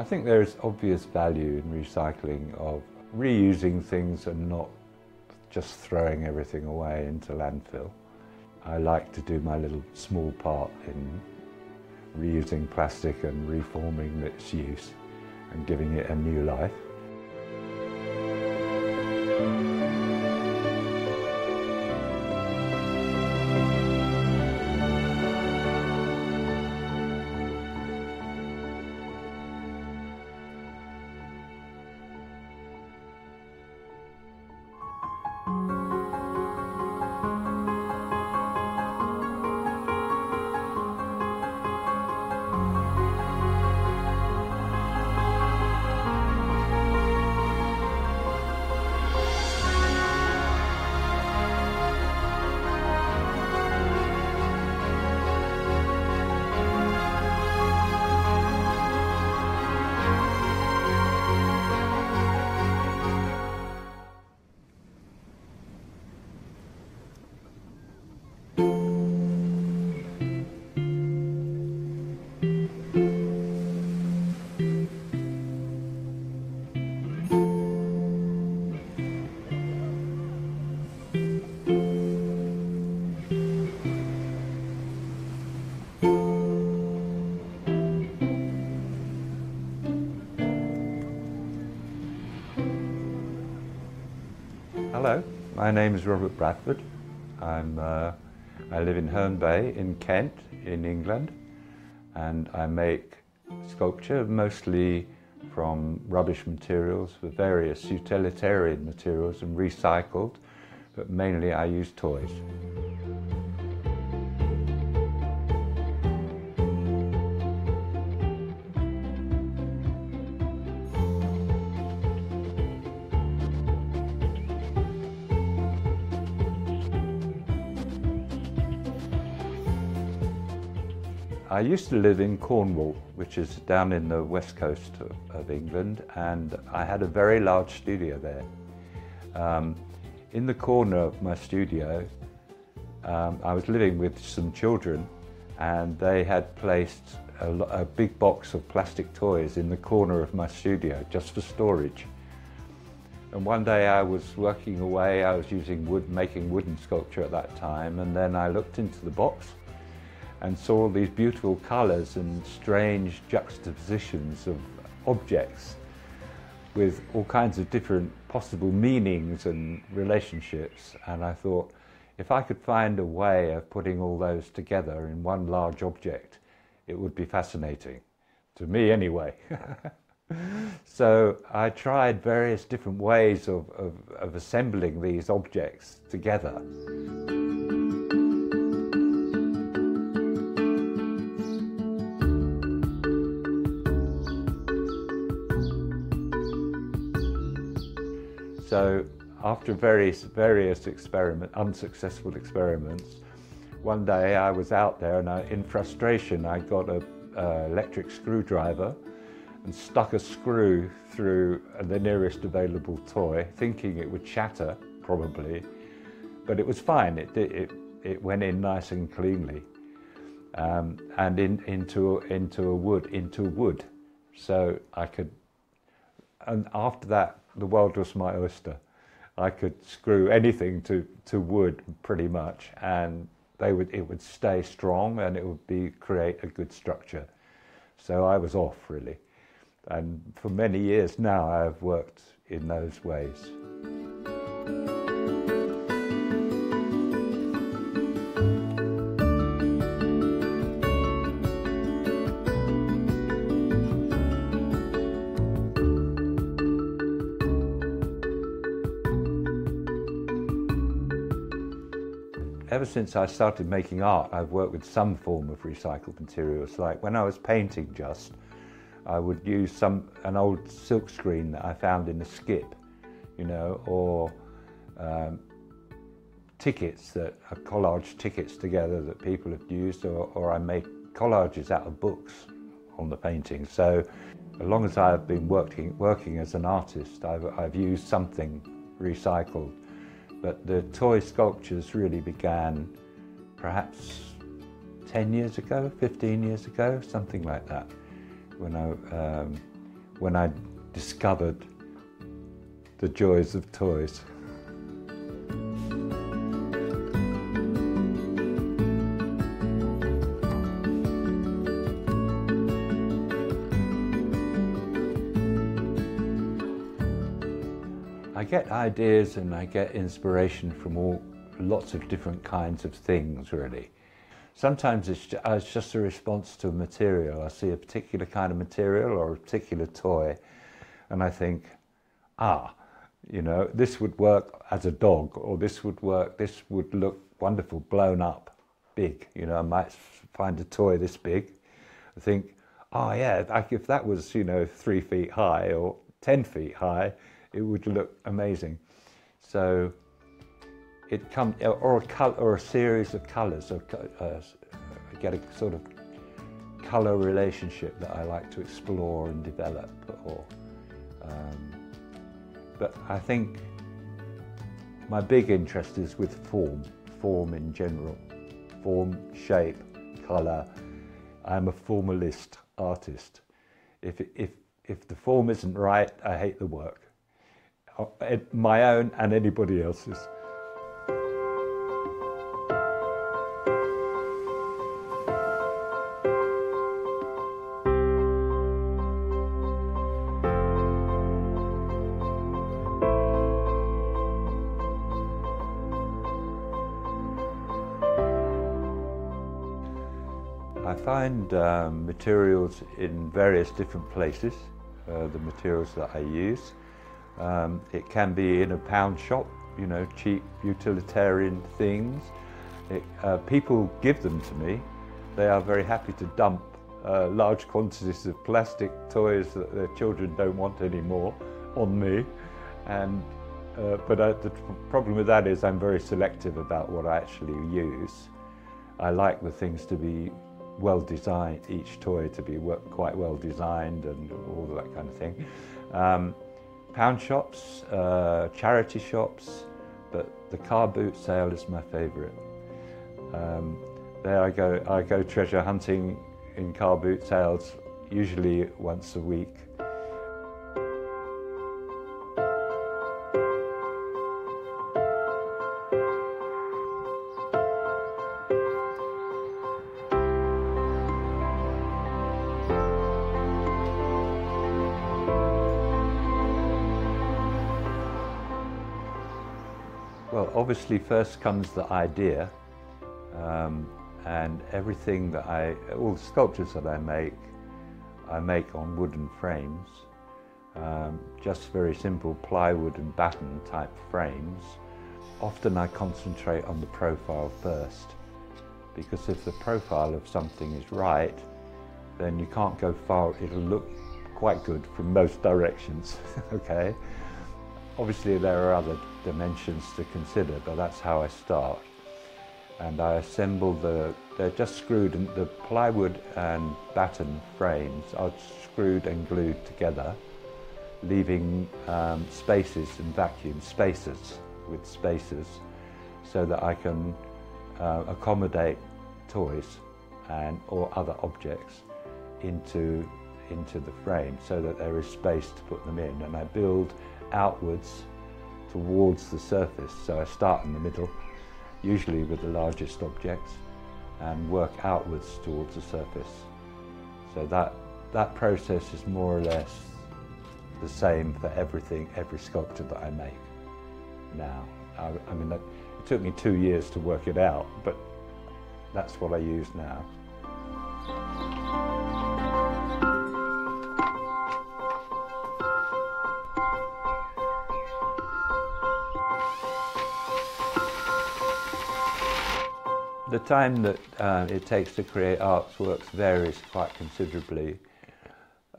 think there is obvious value in recycling, of reusing things and not just throwing everything away into landfill. I like to do my little small part in reusing plastic and reforming its use and giving it a new life. Hello, my name is Robert Bradford. I live in Herne Bay in Kent, in England, and I make sculpture mostly from rubbish materials, with various utilitarian materials and recycled, but mainly I use toys. I used to live in Cornwall, which is down in the west coast of England, and I had a very large studio there. In the corner of my studio, I was living with some children, and they had placed a big box of plastic toys in the corner of my studio just for storage. And one day I was working away, I was using wood, making wooden sculpture at that time, and then I looked into the box and saw these beautiful colours and strange juxtapositions of objects with all kinds of different possible meanings and relationships. And I thought, if I could find a way of putting all those together in one large object, it would be fascinating, to me anyway. So I tried various different ways of assembling these objects together. So after various unsuccessful experiments, one day I was out there and in frustration I got an electric screwdriver and stuck a screw through the nearest available toy, thinking it would shatter, probably, but it was fine. It went in nice and cleanly, and into wood. So I could, and after that, the world was my oyster. I could screw anything to wood pretty much, and it would stay strong, and it would create a good structure. So I was off, really. And for many years now I have worked in those ways. Ever since I started making art, I've worked with some form of recycled materials. Like when I was painting I would use an old silk screen that I found in a skip, you know, or tickets that are collage tickets together that people have used, or I make collages out of books on the painting. So as long as I've been working as an artist, I've used something recycled. But the toy sculptures really began perhaps 10 years ago, 15 years ago, something like that, when when I discovered the joys of toys. I get ideas and I get inspiration from lots of different kinds of things, really. Sometimes it's just a response to a material. I see a particular kind of material or a particular toy and I think, you know, this would work as a dog, or this would look wonderful blown up big. You know, I might find a toy this big. I think, oh yeah, like if that was, you know, 3 feet high or 10 feet high, it would look amazing. So it comes, or a series of colours, I get a sort of colour relationship that I like to explore and develop. But I think my big interest is with form in general. Form, shape, colour. I'm a formalist artist. If the form isn't right, I hate the work. My own and anybody else's. I find materials in various different places, the materials that I use. It can be in a pound shop, you know, cheap utilitarian things. People give them to me. They are very happy to dump large quantities of plastic toys that their children don't want anymore on me. But the problem with that is I'm very selective about what I actually use. I like the things to be well designed, each toy to be quite well designed and all that kind of thing. Pound shops, charity shops, but the car boot sale is my favourite. There I go treasure hunting in car boot sales, usually once a week. Well, obviously first comes the idea, and everything that all the sculptures that I make on wooden frames, just very simple plywood and batten type frames. Often I concentrate on the profile first, because if the profile of something is right, then you can't go far, it'll look quite good from most directions, okay? Obviously there are other dimensions to consider, but that's how I start. And I assemble they're just screwed, and the plywood and batten frames are screwed and glued together, leaving spaces and vacuum spaces with spacers, so that I can accommodate toys or other objects into the frame, so that there is space to put them in. And I build outwards towards the surface, so I start in the middle, usually with the largest objects, and work outwards towards the surface. So that process is more or less the same for everything, every sculpture that I make now. I mean, it took me 2 years to work it out, but that's what I use now. The time that it takes to create artworks varies quite considerably.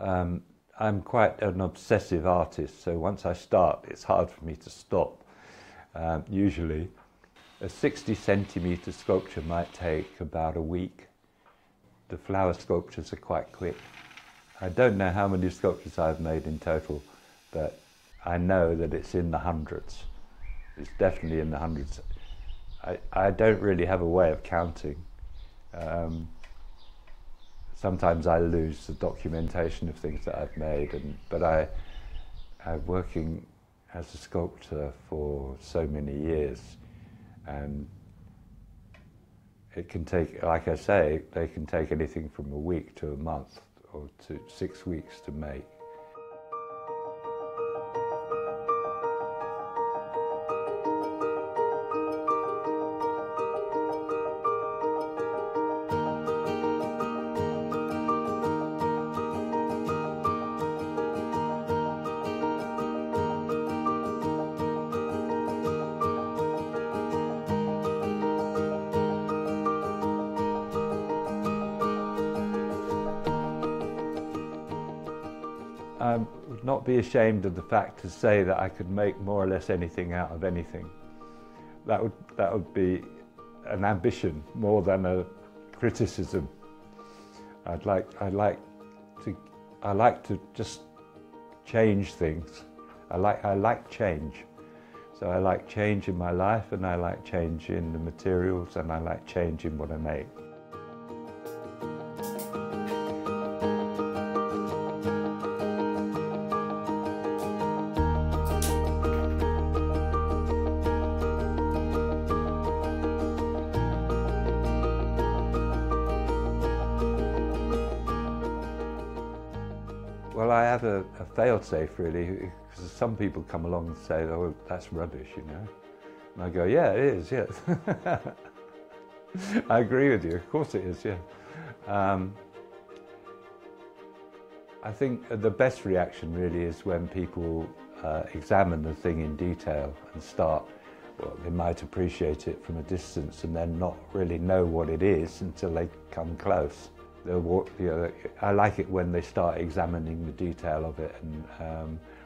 I'm quite an obsessive artist, so once I start, it's hard for me to stop. Usually, a 60-centimetre sculpture might take about a week. The flower sculptures are quite quick. I don't know how many sculptures I've made in total, but I know that it's in the hundreds. It's definitely in the hundreds. I don't really have a way of counting. sometimes I lose the documentation of things that I've made, but I'm working as a sculptor for so many years, and it can take, like I say, they can take anything from a week to a month or to 6 weeks to make. I would not be ashamed of the fact to say that I could make more or less anything out of anything. That would be an ambition more than a criticism. I like to just change things. I like change. So I like change in my life, and I like change in the materials, and I like change in what I make. Well, I have a fail-safe really, because some people come along and say, "Oh, that's rubbish," you know. And I go, "Yeah, it is, yes." I agree with you, of course it is, yeah. I think the best reaction really is when people examine the thing in detail and start, well, they might appreciate it from a distance and then not really know what it is until they come close. I like it when they start examining the detail of it and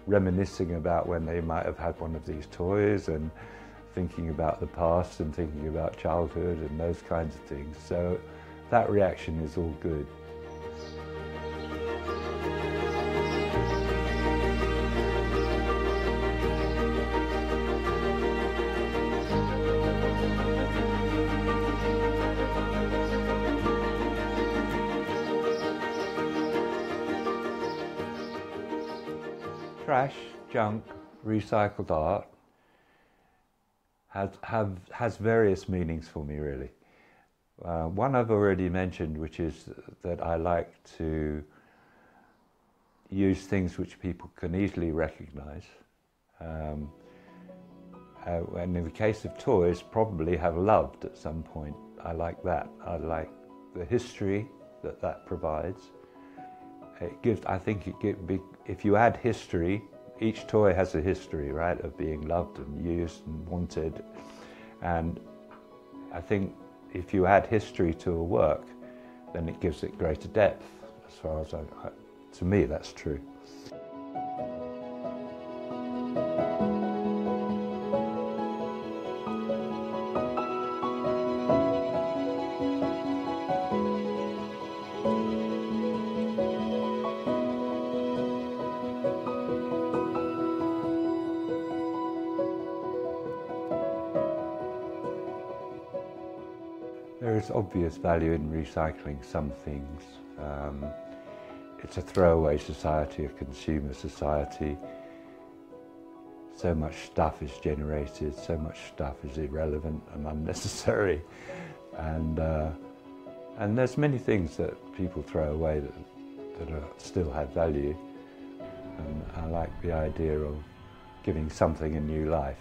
reminiscing about when they might have had one of these toys, and thinking about the past and thinking about childhood and those kinds of things. So that reaction is all good. Trash, junk, recycled art has various meanings for me, really. One I've already mentioned, which is that I like to use things which people can easily recognize. And in the case of toys, probably have loved at some point. I like that. I like the history that provides. It gives, I think if you add history, each toy has a history, right, of being loved and used and wanted. And I think if you add history to a work, then it gives it greater depth, as far as to me, that's true. There is obvious value in recycling some things. It's a throwaway society, a consumer society. So much stuff is generated, so much stuff is irrelevant and unnecessary. And there's many things that people throw away that still have value. And I like the idea of giving something a new life.